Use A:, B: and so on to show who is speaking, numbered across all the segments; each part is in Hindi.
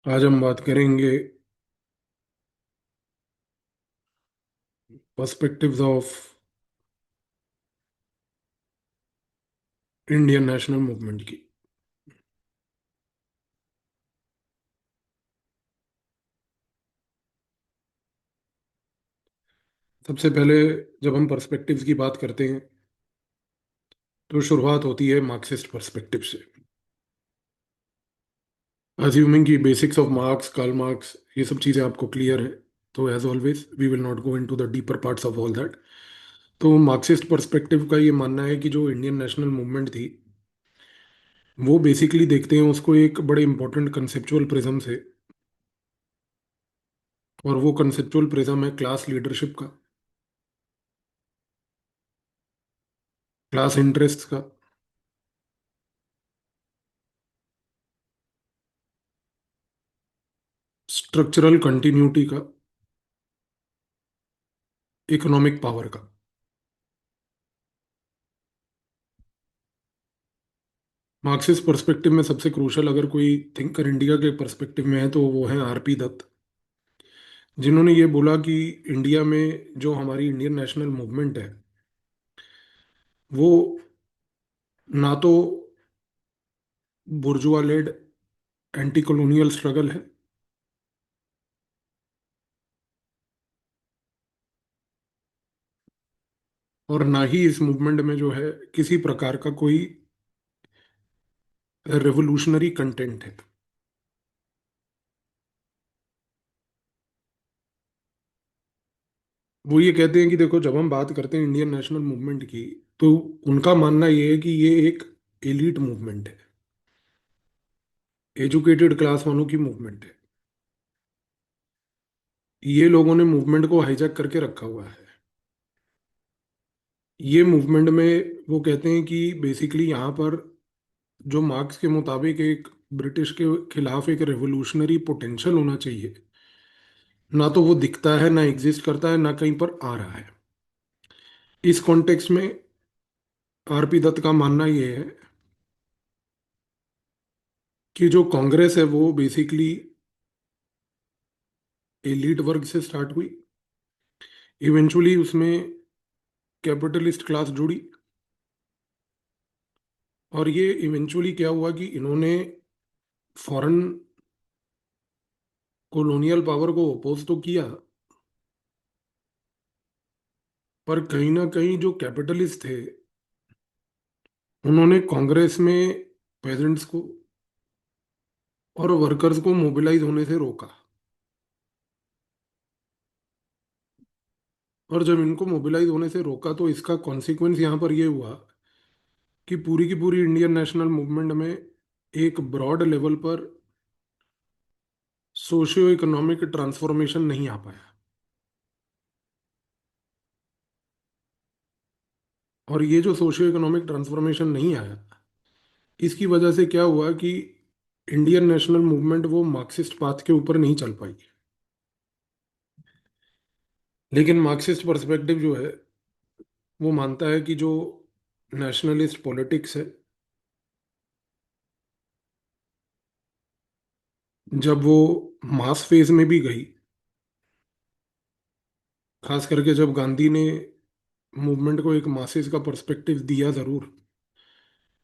A: आज हम बात करेंगे perspectives of Indian national movement की। सबसे पहले जब हम पर्सपेक्टिव्स की बात करते हैं तो शुरुआत होती है मार्क्सिस्ट पर्सपेक्टिव से। अज्यूमिंग कि basics of Marx, Karl Marx, ये सब चीज़ें आपको क्लियर है, तो as always we will not go into the deeper parts of all that. तो मार्क्सिस्ट पर्सपेक्टिव का ये मानना है कि जो इंडियन नेशनल मूवमेंट थी वो बेसिकली देखते हैं उसको एक बड़े इंपॉर्टेंट कंसेप्चुअल प्रिज्म से। और वो कंसेप्चुअल प्रिज्म है क्लास लीडरशिप का, क्लास इंटरेस्ट का, स्ट्रक्चरल कंटिन्यूटी का, इकोनॉमिक पावर का। मार्क्सिस्ट पर्सपेक्टिव में सबसे क्रूशल अगर कोई थिंकर इंडिया के पर्सपेक्टिव में है तो वो है आरपी दत्त, जिन्होंने ये बोला कि इंडिया में जो हमारी इंडियन नेशनल मूवमेंट है वो ना तो बुर्जुआ लेड एंटी कॉलोनियल स्ट्रगल है, और ना ही इस मूवमेंट में जो है किसी प्रकार का कोई रेवोल्यूशनरी कंटेंट है। वो ये कहते हैं कि देखो, जब हम बात करते हैं इंडियन नेशनल मूवमेंट की, तो उनका मानना ये है कि ये एक एलीट मूवमेंट है, एजुकेटेड क्लास वालों की मूवमेंट है। ये लोगों ने मूवमेंट को हाईजैक करके रखा हुआ है। ये मूवमेंट में वो कहते हैं कि बेसिकली यहाँ पर जो मार्क्स के मुताबिक एक ब्रिटिश के खिलाफ एक रेवोल्यूशनरी पोटेंशियल होना चाहिए, ना तो वो दिखता है, ना एग्जिस्ट करता है, ना कहीं पर आ रहा है। इस कॉन्टेक्स्ट में आरपी दत्त का मानना ये है कि जो कांग्रेस है वो बेसिकली एलीट वर्ग से स्टार्ट हुई, इवेंचुअली उसमें कैपिटलिस्ट क्लास जुड़ी, और ये इवेंचुअली क्या हुआ कि इन्होंने फॉरेन कॉलोनियल पावर को अपोज तो किया, पर कहीं ना कहीं जो कैपिटलिस्ट थे उन्होंने कांग्रेस में पेजेंट्स को और वर्कर्स को मोबिलाइज होने से रोका। और जब इनको मोबिलाइज होने से रोका तो इसका कॉन्सिक्वेंस यहाँ पर ये हुआ कि पूरी की पूरी इंडियन नेशनल मूवमेंट में एक ब्रॉड लेवल पर सोशियो इकोनॉमिक ट्रांसफॉर्मेशन नहीं आ पाया। और ये जो सोशियो इकोनॉमिक ट्रांसफॉर्मेशन नहीं आया, इसकी वजह से क्या हुआ कि इंडियन नेशनल मूवमेंट वो मार्क्सिस्ट पाथ के ऊपर नहीं चल पाई। लेकिन मार्क्सिस्ट पर्सपेक्टिव जो है वो मानता है कि जो नेशनलिस्ट पॉलिटिक्स है, जब वो मास फेज में भी गई, खास करके जब गांधी ने मूवमेंट को एक मासेस का पर्सपेक्टिव दिया जरूर,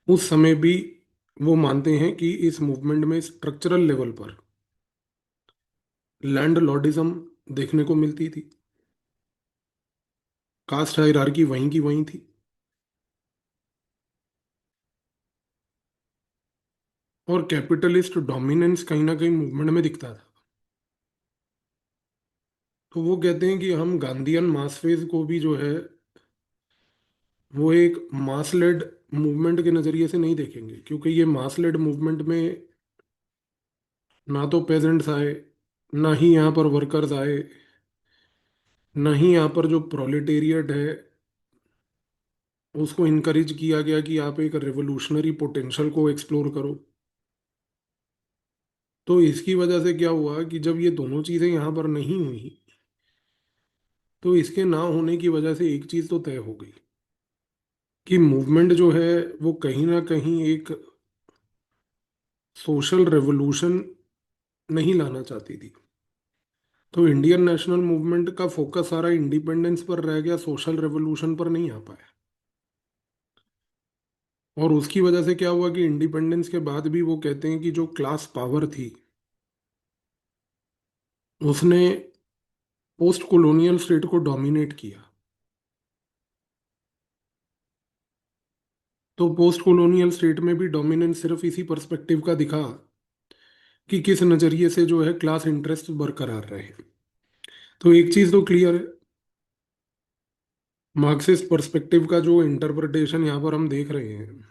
A: उस समय भी वो मानते हैं कि इस मूवमेंट में स्ट्रक्चरल लेवल पर लैंड लॉर्डिज्म देखने को मिलती थी, कास्ट हायरार्की वहीं की वहीं थी, और कैपिटलिस्ट डोमिनेंस कहीं ना कहीं मूवमेंट में दिखता था। तो वो कहते हैं कि हम गांधीयन मास फेज को भी जो है वो एक मास लेड मूवमेंट के नजरिए से नहीं देखेंगे, क्योंकि ये मास लेड मूवमेंट में ना तो पेजेंट्स आए, ना ही यहाँ पर वर्कर्स आए, ना ही यहाँ पर जो प्रोलेटेरिएट है उसको इनकरेज किया गया कि आप एक रेवोल्यूशनरी पोटेंशियल को एक्सप्लोर करो। तो इसकी वजह से क्या हुआ कि जब ये दोनों चीजें यहाँ पर नहीं हुई, तो इसके ना होने की वजह से एक चीज तो तय हो गई कि मूवमेंट जो है वो कहीं ना कहीं एक सोशल रेवोल्यूशन नहीं लाना चाहती थी। तो इंडियन नेशनल मूवमेंट का फोकस सारा इंडिपेंडेंस पर रह गया, सोशल रेवोल्यूशन पर नहीं आ पाया। और उसकी वजह से क्या हुआ कि इंडिपेंडेंस के बाद भी वो कहते हैं कि जो क्लास पावर थी उसने पोस्ट कॉलोनियल स्टेट को डोमिनेट किया। तो पोस्ट कॉलोनियल स्टेट में भी डोमिनेंस सिर्फ इसी पर्सपेक्टिव का दिखा कि किस नजरिए से जो है क्लास इंटरेस्ट बरकरार रहे। तो एक चीज तो क्लियर है, मार्क्सिस्ट पर्सपेक्टिव का जो इंटरप्रिटेशन यहाँ पर हम देख रहे हैं,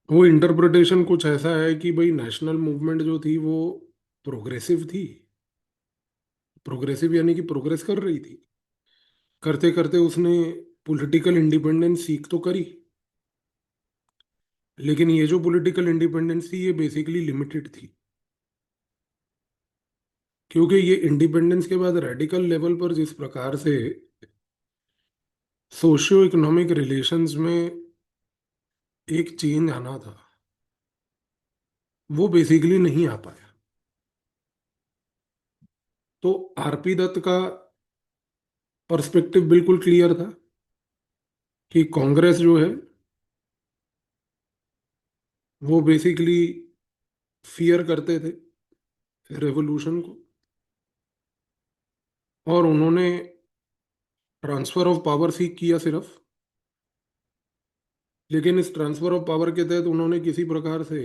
A: वो इंटरप्रिटेशन कुछ ऐसा है कि भाई नेशनल मूवमेंट जो थी वो प्रोग्रेसिव थी। प्रोग्रेसिव यानी कि प्रोग्रेस कर रही थी, करते करते उसने पॉलिटिकल इंडिपेंडेंस सीख तो करी, लेकिन ये जो पॉलिटिकल इंडिपेंडेंस थी ये बेसिकली लिमिटेड थी। क्योंकि ये इंडिपेंडेंस के बाद रेडिकल लेवल पर जिस प्रकार से सोशियो इकोनॉमिक रिलेशंस में एक चेंज आना था, वो बेसिकली नहीं आ पाया। तो आरपी दत्त का पर्सपेक्टिव बिल्कुल क्लियर था कि कांग्रेस जो है वो बेसिकली फियर करते थे रेवोल्यूशन को, और उन्होंने ट्रांसफर ऑफ पावर सीख किया सिर्फ। लेकिन इस ट्रांसफर ऑफ पावर के तहत उन्होंने किसी प्रकार से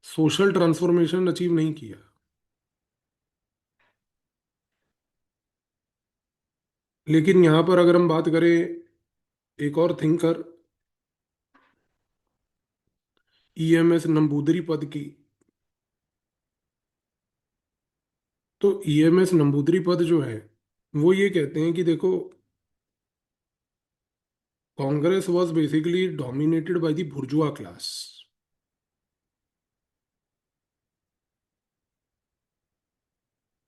A: सोशल ट्रांसफॉर्मेशन अचीव नहीं किया। लेकिन यहाँ पर अगर हम बात करें एक और थिंकर ईएमएस नंबूदरी पद की, तो ईएमएस नंबूदरी पद जो है वो ये कहते हैं कि देखो, Congress was basically dominated by the बुर्जुआ class.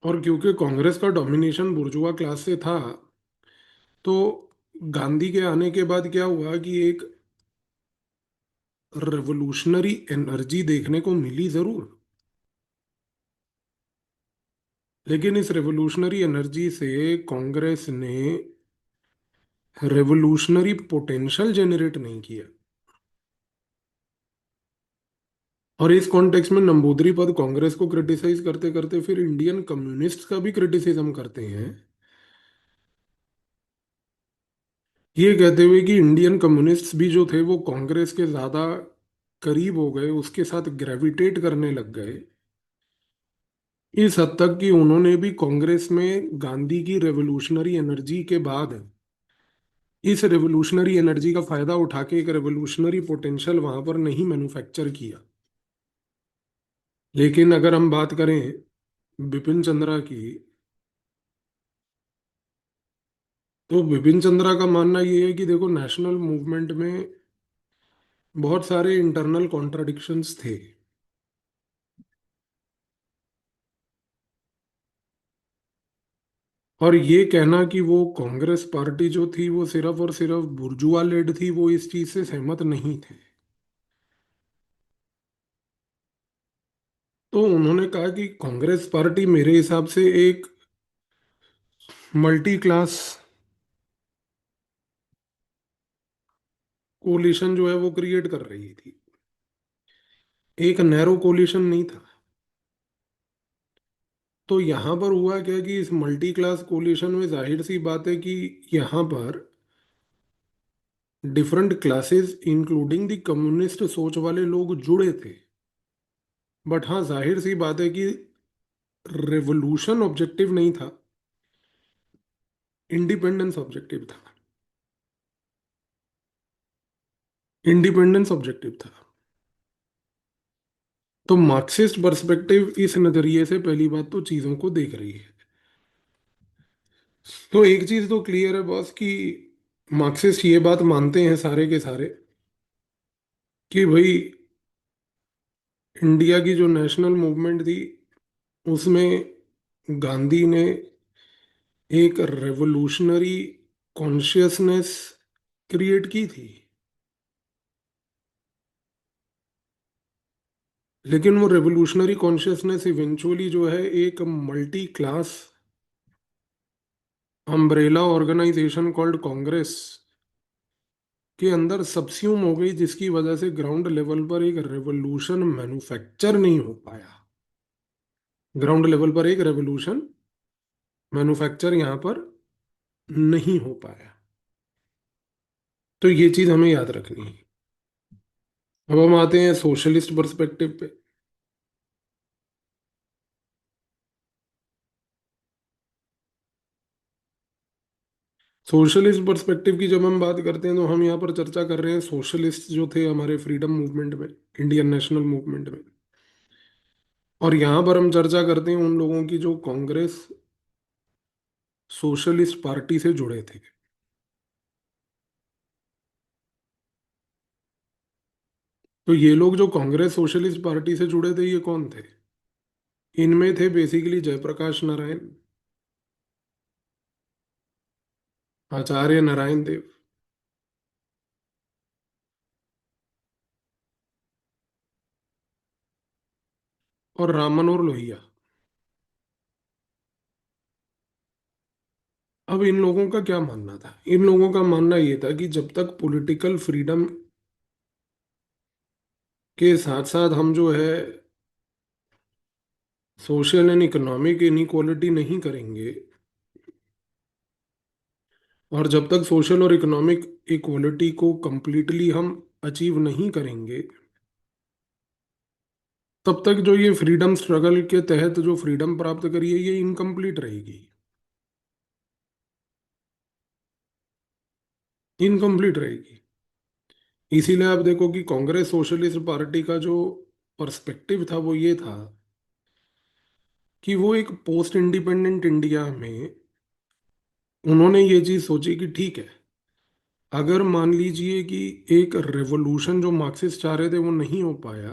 A: और क्योंकि कांग्रेस का डोमिनेशन बुर्जुआ क्लास से था, तो गांधी के आने के बाद क्या हुआ कि एक रेवोल्यूशनरी एनर्जी देखने को मिली जरूर, लेकिन इस रेवोल्यूशनरी एनर्जी से कांग्रेस ने रेवोल्यूशनरी पोटेंशियल जनरेट नहीं किया। और इस कॉन्टेक्स्ट में नंबूदरी पद कांग्रेस को क्रिटिसाइज करते करते फिर इंडियन कम्युनिस्ट का भी क्रिटिसिज्म करते हैं, ये कहते हुए कि इंडियन कम्युनिस्ट्स भी जो थे वो कांग्रेस के ज्यादा करीब हो गए, उसके साथ ग्रेविटेट करने लग गए, इस हद तक कि उन्होंने भी कांग्रेस में गांधी की रेवोल्यूशनरी एनर्जी के बाद इस रेवोल्यूशनरी एनर्जी का फायदा उठा के एक रेवोल्यूशनरी पोटेंशियल वहां पर नहीं मैन्युफैक्चर किया। लेकिन अगर हम बात करें बिपिन चंद्रा की, तो बिपिन चंद्रा का मानना ये है कि देखो, नेशनल मूवमेंट में बहुत सारे इंटरनल कॉन्ट्राडिक्शंस थे। और ये कहना कि वो कांग्रेस पार्टी जो थी वो सिर्फ और सिर्फ बुर्जुआ लेड थी, वो इस चीज से सहमत नहीं थे। तो उन्होंने कहा कि कांग्रेस पार्टी मेरे हिसाब से एक मल्टी क्लास कोलिशन जो है वो क्रिएट कर रही थी, एक नैरो कोलिशन नहीं था। तो यहां पर हुआ क्या कि इस मल्टी क्लास कोलिशन में जाहिर सी बात है कि यहाँ पर different classes including the communist सोच वाले लोग जुड़े थे। बट हाँ, जाहिर सी बात है कि रेवोल्यूशन ऑब्जेक्टिव नहीं था, इंडिपेंडेंस ऑब्जेक्टिव था। इंडिपेंडेंस ऑब्जेक्टिव था। तो मार्क्सिस्ट पर्सपेक्टिव इस नजरिए से पहली बात तो चीजों को देख रही है। तो एक चीज तो क्लियर है बॉस कि मार्क्सिस्ट ये बात मानते हैं सारे के सारे कि भाई इंडिया की जो नेशनल मूवमेंट थी उसमें गांधी ने एक रेवोल्यूशनरी कॉन्शियसनेस क्रिएट की थी। लेकिन वो रेवोल्यूशनरी कॉन्शियसनेस इवेंचुअली जो है एक multi class umbrella organisation called Congress के अंदर सबस्यूम हो गई, जिसकी वजह से ग्राउंड लेवल पर एक रेवोल्यूशन मैन्युफैक्चर नहीं हो पाया। ग्राउंड लेवल पर एक रेवोल्यूशन मैन्युफैक्चर यहाँ पर नहीं हो पाया। तो ये चीज हमें याद रखनी है। अब हम आते हैं सोशलिस्ट पर्सपेक्टिव पे। सोशलिस्ट पर्सपेक्टिव की जब हम बात करते हैं तो हम यहाँ पर चर्चा कर रहे हैं सोशलिस्ट जो थे हमारे फ्रीडम मूवमेंट में, इंडियन नेशनल मूवमेंट में। और यहाँ पर हम चर्चा करते हैं उन लोगों की जो कांग्रेस सोशलिस्ट पार्टी से जुड़े थे। तो ये लोग जो कांग्रेस सोशलिस्ट पार्टी से जुड़े थे, ये कौन थे? इनमें थे बेसिकली जयप्रकाश नारायण, आचार्य नारायण देव, और राम मनोहर लोहिया। अब इन लोगों का क्या मानना था? इन लोगों का मानना ये था कि जब तक पॉलिटिकल फ्रीडम के साथ साथ हम जो है सोशल एंड इकोनॉमिक इनइक्वालिटी नहीं करेंगे, और जब तक सोशल और इकोनॉमिक इक्वालिटी को कंप्लीटली हम अचीव नहीं करेंगे, तब तक जो ये फ्रीडम स्ट्रगल के तहत जो फ्रीडम प्राप्त करी है ये इनकम्प्लीट रहेगी, इनकम्प्लीट रहेगी। इसीलिए आप देखो कि कांग्रेस सोशलिस्ट पार्टी का जो पर्सपेक्टिव था वो ये था कि वो एक पोस्ट इंडिपेंडेंट इंडिया में उन्होंने ये चीज सोची कि ठीक है, अगर मान लीजिए कि एक रेवोल्यूशन जो मार्क्सिस्ट चाह रहे थे वो नहीं हो पाया,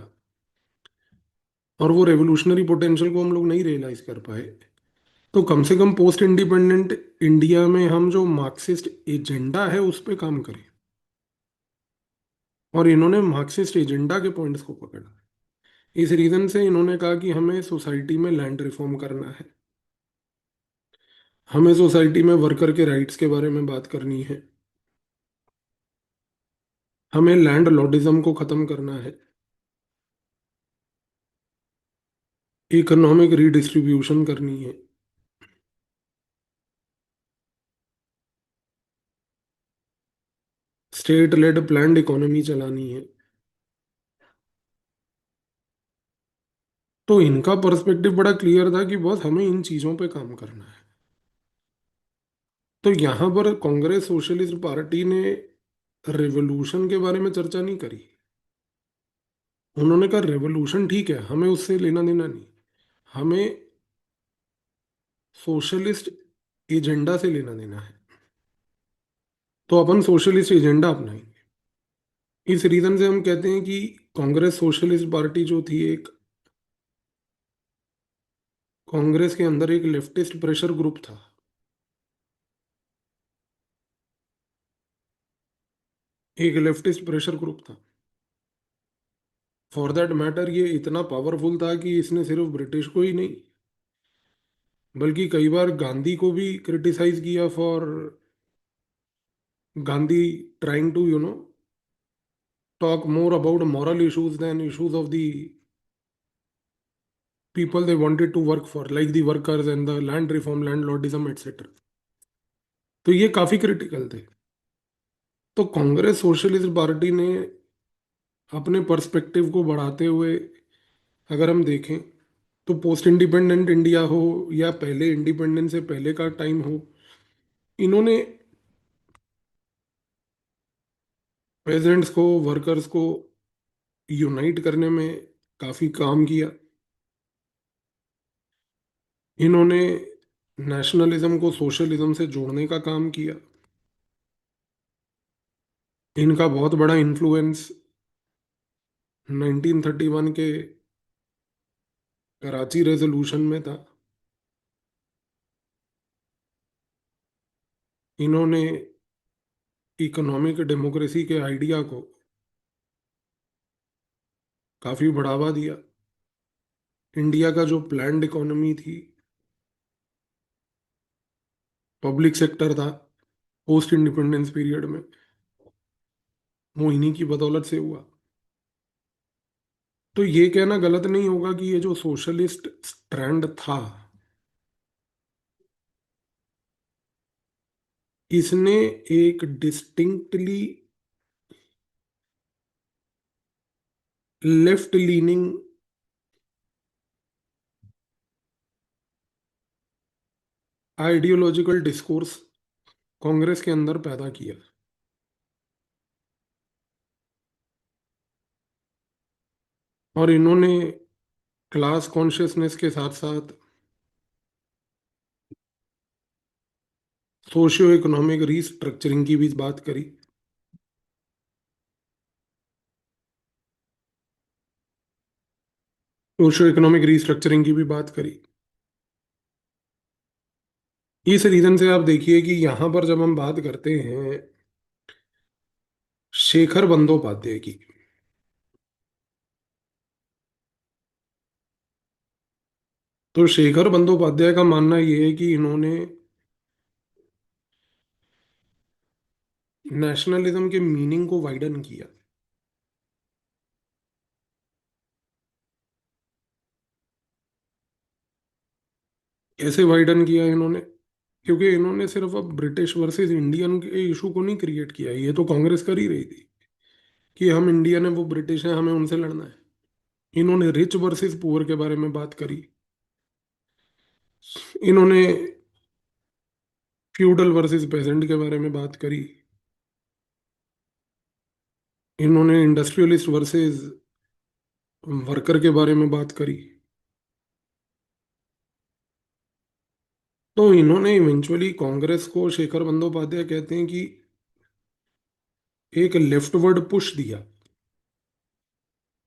A: और वो रेवोल्यूशनरी पोटेंशियल को हम लोग नहीं रियलाइज कर पाए, तो कम से कम पोस्ट इंडिपेंडेंट इंडिया में हम जो मार्क्सिस्ट एजेंडा है उस पर काम करें। और इन्होंने मार्क्सिस्ट एजेंडा के पॉइंट्स को पकड़ा। इस रीजन से इन्होंने कहा कि हमें सोसाइटी में लैंड रिफॉर्म करना है, हमें सोसाइटी में वर्कर के राइट्स के बारे में बात करनी है, हमें लैंड लॉर्डिज्म को खत्म करना है, इकोनॉमिक रीडिस्ट्रीब्यूशन करनी है, स्टेट लेड प्लान्ड इकोनॉमी चलानी है। तो इनका पर्सपेक्टिव बड़ा क्लियर था कि बस हमें इन चीजों पे काम करना है। तो यहाँ पर कांग्रेस सोशलिस्ट पार्टी ने रेवोल्यूशन के बारे में चर्चा नहीं करी। उन्होंने कहा रेवोल्यूशन ठीक है, हमें उससे लेना देना नहीं, हमें सोशलिस्ट एजेंडा से लेना देना है। तो अपन सोशलिस्ट एजेंडा अपनाएंगे। इस रीजन से हम कहते हैं कि कांग्रेस सोशलिस्ट पार्टी जो थी, एक कांग्रेस के अंदर एक लेफ्टिस्ट प्रेशर ग्रुप था, एक लेफ्टिस्ट प्रेशर ग्रुप था। फॉर दैट मैटर ये इतना पावरफुल था कि इसने सिर्फ ब्रिटिश को ही नहीं, बल्कि कई बार गांधी को भी क्रिटिसाइज किया for Gandhi trying to talk more about moral issues than issues of the people they wanted to work for, like the workers and the land reform, landlordism, etc. तो ये काफी क्रिटिकल थे। तो कांग्रेस सोशलिस्ट पार्टी ने अपने पर्सपेक्टिव को बढ़ाते हुए, अगर हम देखें, तो पोस्ट इंडिपेंडेंट इंडिया हो या पहले इंडिपेंडेंस से पहले का टाइम हो, इन्होंने पेजेंट्स को, वर्कर्स को यूनाइट करने में काफी काम किया। इन्होंने नेशनलिज्म को सोशलिज्म से जोड़ने का काम किया। इनका बहुत बड़ा इन्फ्लुएंस 1931 के कराची रेजोल्यूशन में था। इन्होंने इकोनॉमिक डेमोक्रेसी के आइडिया को काफी बढ़ावा दिया। इंडिया का जो प्लान्ड इकोनॉमी थी, पब्लिक सेक्टर था पोस्ट इंडिपेंडेंस पीरियड में, वो इन्हीं की बदौलत से हुआ। तो ये कहना गलत नहीं होगा कि ये जो सोशलिस्ट ट्रेंड था, इसने एक distinctly left leaning ideological discourse Congress के अंदर पैदा किया। और इन्होंने क्लास कॉन्शियसनेस के साथ साथ सोशियो इकोनॉमिक रीस्ट्रक्चरिंग की भी बात करी। सोशियो इकोनॉमिक रीस्ट्रक्चरिंग की भी बात करी। इस रीजन से आप देखिए कि यहां पर जब हम बात करते हैं शेखर बंदोपाध्याय की, तो शेखर बंदोपाध्याय का मानना यह है कि इन्होंने नेशनलिज्म के मीनिंग को वाइडन किया। कैसे वाइडन किया इन्होंने? क्योंकि इन्होंने सिर्फ अब ब्रिटिश वर्सेस इंडियन के इशू को नहीं क्रिएट किया, ये तो कांग्रेस कर ही रही थी कि हम इंडियन है वो ब्रिटिश है, हमें उनसे लड़ना है। इन्होंने रिच वर्सेस पुअर के बारे में बात करी। इन्होंने फ्यूडल वर्सेस पेजेंट के बारे में बात करी। इन्होंने इंडस्ट्रियलिस्ट वर्सेस वर्कर के बारे में बात करी। तो इन्होंने इवेंचुअली कांग्रेस को, शेखर बंदोपाध्याय कहते हैं कि एक लेफ्टवर्ड पुश दिया।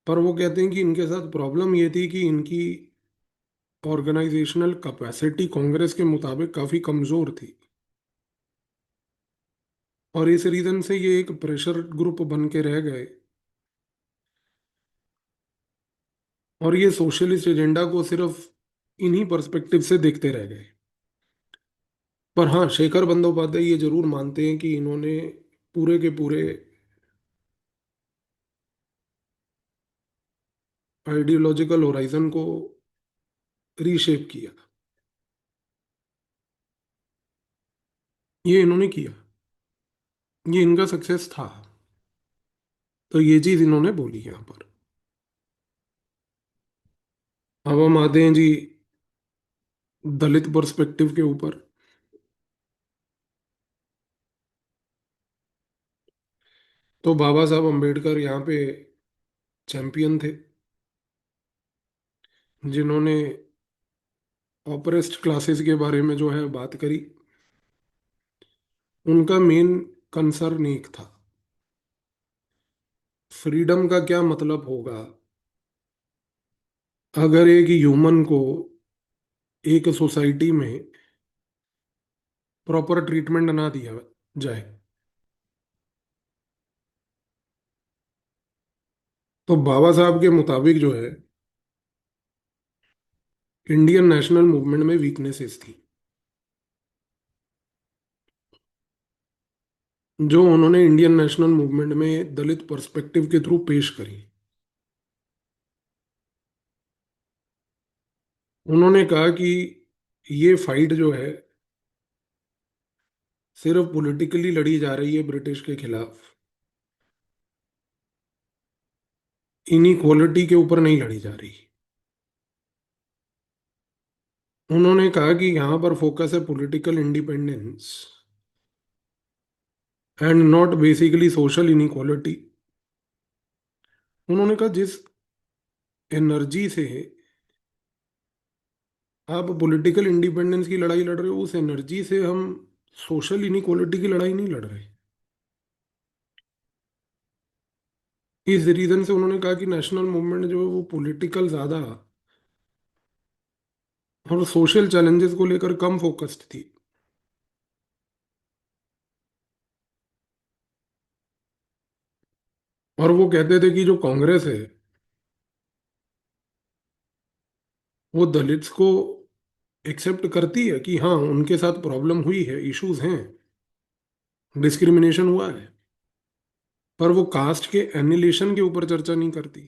A: पर वो कहते हैं कि इनके साथ प्रॉब्लम ये थी कि इनकी ऑर्गेनाइजेशनल कैपेसिटी कांग्रेस के मुताबिक काफी कमजोर थी। और इस रीजन से ये एक प्रेशर ग्रुप बन के रह गए और ये सोशलिस्ट एजेंडा को सिर्फ इन्हीं पर्सपेक्टिव से देखते रह गए। पर हाँ, शेखर बंदोपाध्याय ये जरूर मानते हैं कि इन्होंने पूरे के पूरे आइडियोलॉजिकल होराइजन को रीशेप किया। ये इन्होंने किया, ये इनका सक्सेस था। तो ये चीज इन्होंने बोली यहाँ पर। अब हम आते हैं जी दलित पर्सपेक्टिव के ऊपर। तो बाबा साहब अम्बेडकर यहाँ पे चैंपियन थे, जिन्होंने ऑपरेस्ट क्लासेस के बारे में जो है बात करी। उनका मेन कंसर्न एक था, फ्रीडम का क्या मतलब होगा अगर एक ह्यूमन को एक सोसाइटी में प्रॉपर ट्रीटमेंट ना दिया जाए। तो बाबा साहब के मुताबिक जो है इंडियन नेशनल मूवमेंट में वीकनेसेस थी, जो उन्होंने इंडियन नेशनल मूवमेंट में दलित पर्सपेक्टिव के थ्रू पेश करी। उन्होंने कहा कि ये फाइट जो है सिर्फ पॉलिटिकली लड़ी जा रही है ब्रिटिश के खिलाफ, इनइक्वालिटी के ऊपर नहीं लड़ी जा रही। उन्होंने कहा कि यहाँ पर फोकस है political independence and not basically social inequality. उन्होंने कहा जिस एनर्जी से आप पॉलिटिकल इंडिपेंडेंस की लड़ाई लड़ रहे हो, उस एनर्जी से हम सोशल इनइक्वालिटी की लड़ाई नहीं लड़ रहे। इस रीजन से उन्होंने कहा कि नेशनल मूवमेंट जो है वो पॉलिटिकल ज्यादा और सोशल चैलेंजेस को लेकर कम फोकस्ड थी। और वो कहते थे कि जो कांग्रेस है वो दलित्स को एक्सेप्ट करती है कि हाँ उनके साथ प्रॉब्लम हुई है, इश्यूज हैं, डिस्क्रिमिनेशन हुआ है, पर वो कास्ट के एनिलेशन के ऊपर चर्चा नहीं करती।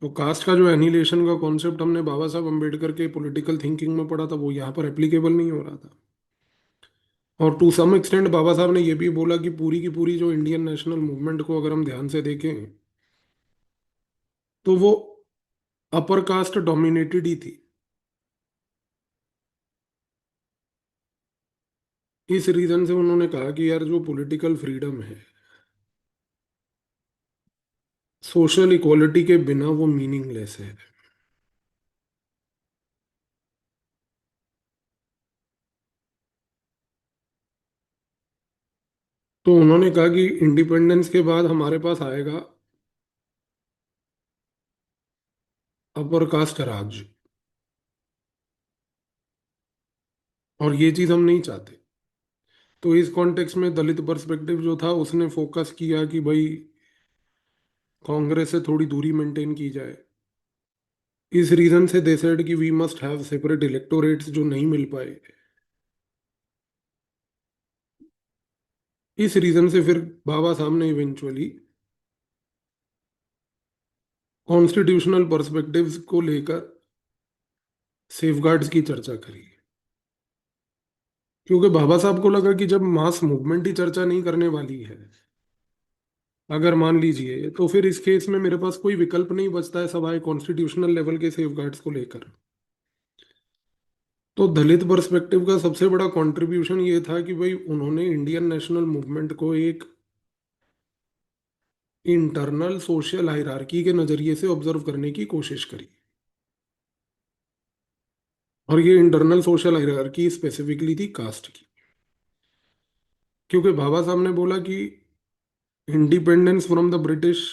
A: तो कास्ट का जो एनिलेशन का कॉन्सेप्ट हमने बाबा साहब अम्बेडकर के पॉलिटिकल थिंकिंग में पढ़ा था, वो यहाँ पर एप्लीकेबल नहीं हो रहा था। और टू सम एक्सटेंट बाबा साहब ने ये भी बोला कि पूरी की पूरी जो इंडियन नेशनल मूवमेंट को अगर हम ध्यान से देखें तो वो अपर कास्ट डोमिनेटेड ही थी। इस रीजन से उन्होंने कहा कि यार जो पॉलिटिकल फ्रीडम है, सोशल इक्वालिटी के बिना वो मीनिंगलेस है। तो उन्होंने कहा कि इंडिपेंडेंस के बाद हमारे पास आएगा अपर कास्ट राज, और ये चीज हम नहीं चाहते। तो इस कॉन्टेक्स्ट में दलित पर्सपेक्टिव जो था उसने फोकस किया कि भाई कांग्रेस से थोड़ी दूरी मेंटेन की जाए। इस रीजन से दे सेड कि we must have separate electorates जो नहीं मिल पाए। इस रीजन से फिर बाबा साहब ने इवेंचुअली कॉन्स्टिट्यूशनल पर्सपेक्टिव्स को लेकर सेफगार्ड्स की चर्चा करी। क्योंकि बाबा साहब को लगा कि जब मास मूवमेंट ही चर्चा नहीं करने वाली है, अगर मान लीजिए, तो फिर इस केस में मेरे पास कोई विकल्प नहीं बचता है सवाए कॉन्स्टिट्यूशनल लेवल के सेफगार्ड्स को लेकर। तो दलित पर्सपेक्टिव का सबसे बड़ा कंट्रीब्यूशन ये था कि भाई उन्होंने इंडियन नेशनल मूवमेंट को एक इंटरनल सोशल हायरार्की के नजरिए से ऑब्जर्व करने की कोशिश करी। और ये इंटरनल सोशल हायरार्की स्पेसिफिकली थी कास्ट की। क्योंकि बाबा साहब ने बोला कि independence from the British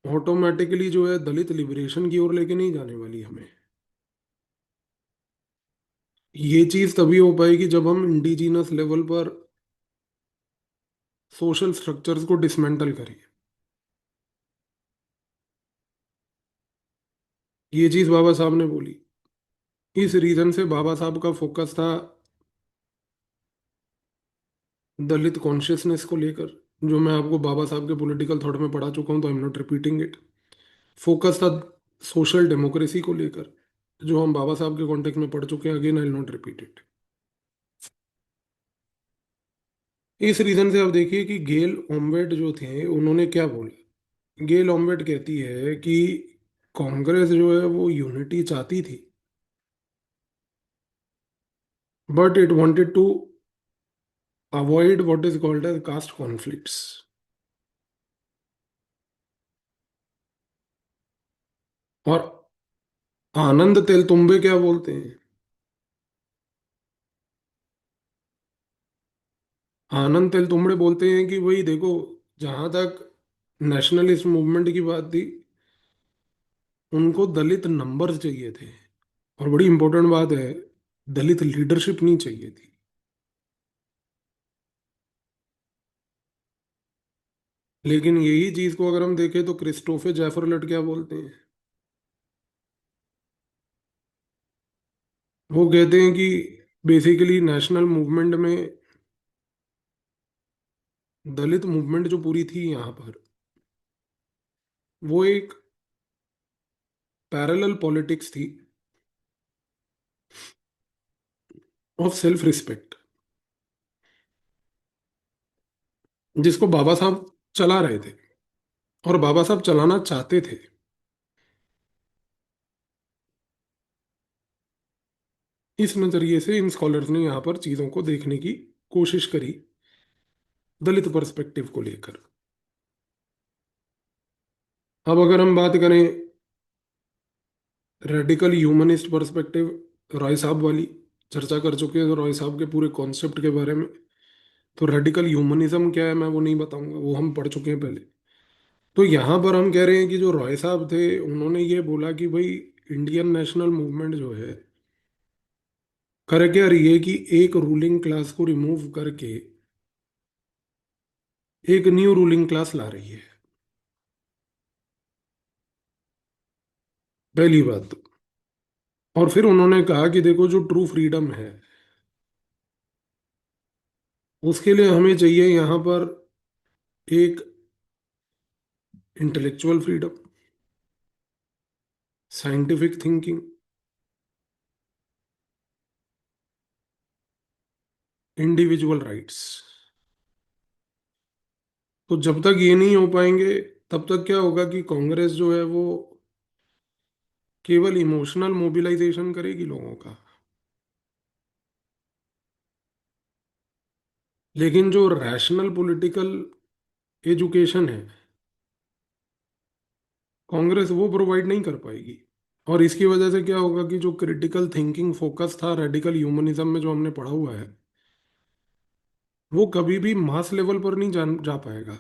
A: automatically जो है दलित लिबरेशन की ओर लेके नहीं जाने वाली हमें। ये चीज तभी हो पाएगी जब हम इंडिजिनस लेवल पर सोशल स्ट्रक्चर्स को डिसमेंटल करें। ये चीज बाबा साहब ने बोली। इस रीजन से बाबा साहब का फोकस था दलित कॉन्शियसनेस को लेकर, जो मैं आपको बाबा साहब के पॉलिटिकल थॉट में पढ़ा चुका हूं, तो I am not repeating it. Focus था सोशल डेमोक्रेसी को लेकर, जो हम बाबा साहब के कॉन्टेक्स्ट में पढ़ चुके हैं, again I will not repeat it. इस रीजन से आप देखिए कि गेल ओम्वेट जो थे उन्होंने क्या बोला। गेल ओम्वेट कहती है कि कांग्रेस जो है वो यूनिटी चाहती थी, but it wanted to avoid what is called as caste conflicts. और आनंद तेलतुंबे क्या बोलते हैं? आनंद तेलतुंबड़े बोलते हैं कि भाई देखो, जहां तक नेशनलिस्ट मूवमेंट की बात थी, उनको दलित नंबर्स चाहिए थे। और बड़ी इंपॉर्टेंट बात है, दलित लीडरशिप नहीं चाहिए थी। लेकिन यही चीज को अगर हम देखें तो क्रिस्टोफे जैफरलट क्या बोलते हैं? वो कहते हैं कि बेसिकली नेशनल मूवमेंट में दलित मूवमेंट जो पूरी थी यहाँ पर, वो एक पैरेलल पॉलिटिक्स थी ऑफ सेल्फ रिस्पेक्ट, जिसको बाबा साहब चला रहे थे और बाबा साहब चलाना चाहते थे। इस नजरिए से इन स्कॉलर्स ने यहाँ पर चीजों को देखने की कोशिश करी दलित पर्सपेक्टिव को लेकर। अब अगर हम बात करें रेडिकल ह्यूमनिस्ट पर्सपेक्टिव, रॉय साहब वाली चर्चा कर चुके हैं रॉय साहब के पूरे कॉन्सेप्ट के बारे में। तो रेडिकल ह्यूमनिज्म क्या है मैं वो नहीं बताऊंगा, वो हम पढ़ चुके हैं पहले। तो यहाँ पर हम कह रहे हैं कि जो रॉय साहब थे उन्होंने ये बोला कि भाई इंडियन नेशनल मूवमेंट जो है कर क्या रही है कि एक रूलिंग क्लास को रिमूव करके एक न्यू रूलिंग क्लास ला रही है। पहली बात। और फिर उन्होंने कहा कि देखो जो ट्रू फ्रीडम है उसके लिए हमें चाहिए यहाँ पर एक intellectual freedom, scientific thinking, individual rights. तो जब तक ये नहीं हो पाएंगे तब तक क्या होगा कि कांग्रेस जो है वो केवल इमोशनल मोबिलाइजेशन करेगी लोगों का। लेकिन जो रैशनल पॉलिटिकल एजुकेशन है कांग्रेस वो प्रोवाइड नहीं कर पाएगी। और इसकी वजह से क्या होगा कि जो क्रिटिकल थिंकिंग फोकस था रेडिकल ह्यूमनिज्म में जो हमने पढ़ा हुआ है वो कभी भी मास लेवल पर नहीं जा पाएगा।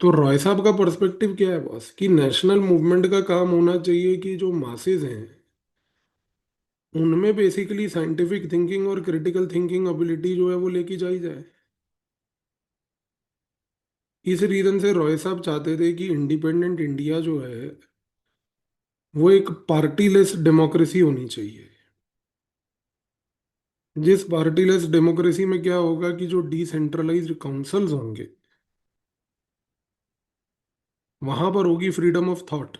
A: तो रॉय साहब का पर्सपेक्टिव क्या है बॉस, कि नेशनल मूवमेंट का काम होना चाहिए कि जो मासेज हैं उनमें बेसिकली साइंटिफिक थिंकिंग और क्रिटिकल थिंकिंग एबिलिटी जो है वो लेके जाई जाए। इस रीजन से रॉय साहब चाहते थे कि इंडिपेंडेंट इंडिया जो है वो एक पार्टीलेस डेमोक्रेसी होनी चाहिए। जिस पार्टीलेस डेमोक्रेसी में क्या होगा कि जो डिसेंट्रलाइज्ड काउंसिल्स होंगे वहां पर होगी फ्रीडम ऑफ थॉट।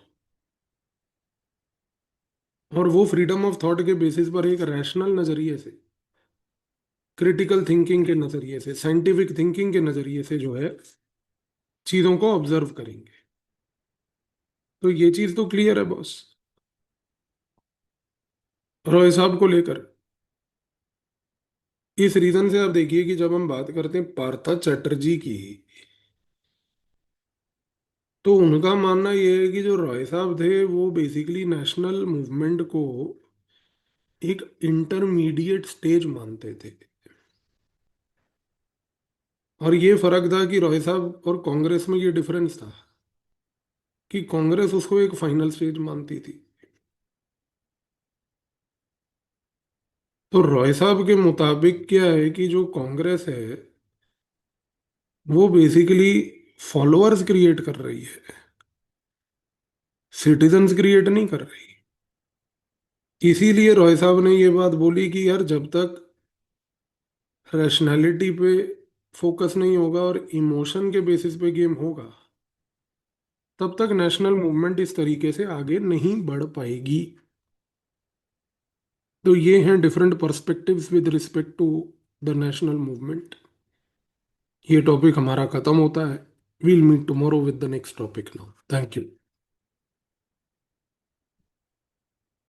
A: और वो फ्रीडम ऑफ थॉट के बेसिस पर एक रैशनल नजरिए से, क्रिटिकल थिंकिंग के नजरिए से, साइंटिफिक थिंकिंग के नजरिए से जो है चीजों को ऑब्जर्व करेंगे। तो ये चीज तो क्लियर है बॉस रॉय साहब को लेकर। इस रीजन से आप देखिए कि जब हम बात करते हैं पार्था चैटर्जी की तो उनका मानना यह है कि जो रॉय साहब थे वो बेसिकली नेशनल मूवमेंट को एक इंटरमीडिएट स्टेज मानते थे। और ये फर्क था कि रॉय साहब और कांग्रेस में ये डिफरेंस था कि कांग्रेस उसको एक फाइनल स्टेज मानती थी। तो रॉय साहब के मुताबिक क्या है कि जो कांग्रेस है वो बेसिकली फॉलोअर्स क्रिएट कर रही है, सिटीजन्स क्रिएट नहीं कर रही। इसीलिए रॉय साहब ने ये बात बोली कि यार जब तक रैशनैलिटी पे फोकस नहीं होगा और इमोशन के बेसिस पे गेम होगा तब तक नेशनल मूवमेंट इस तरीके से आगे नहीं बढ़ पाएगी। तो ये हैं different perspectives with respect to the national movement. ये टॉपिक हमारा खत्म होता है। We'll meet tomorrow with the next topic now. Thank you.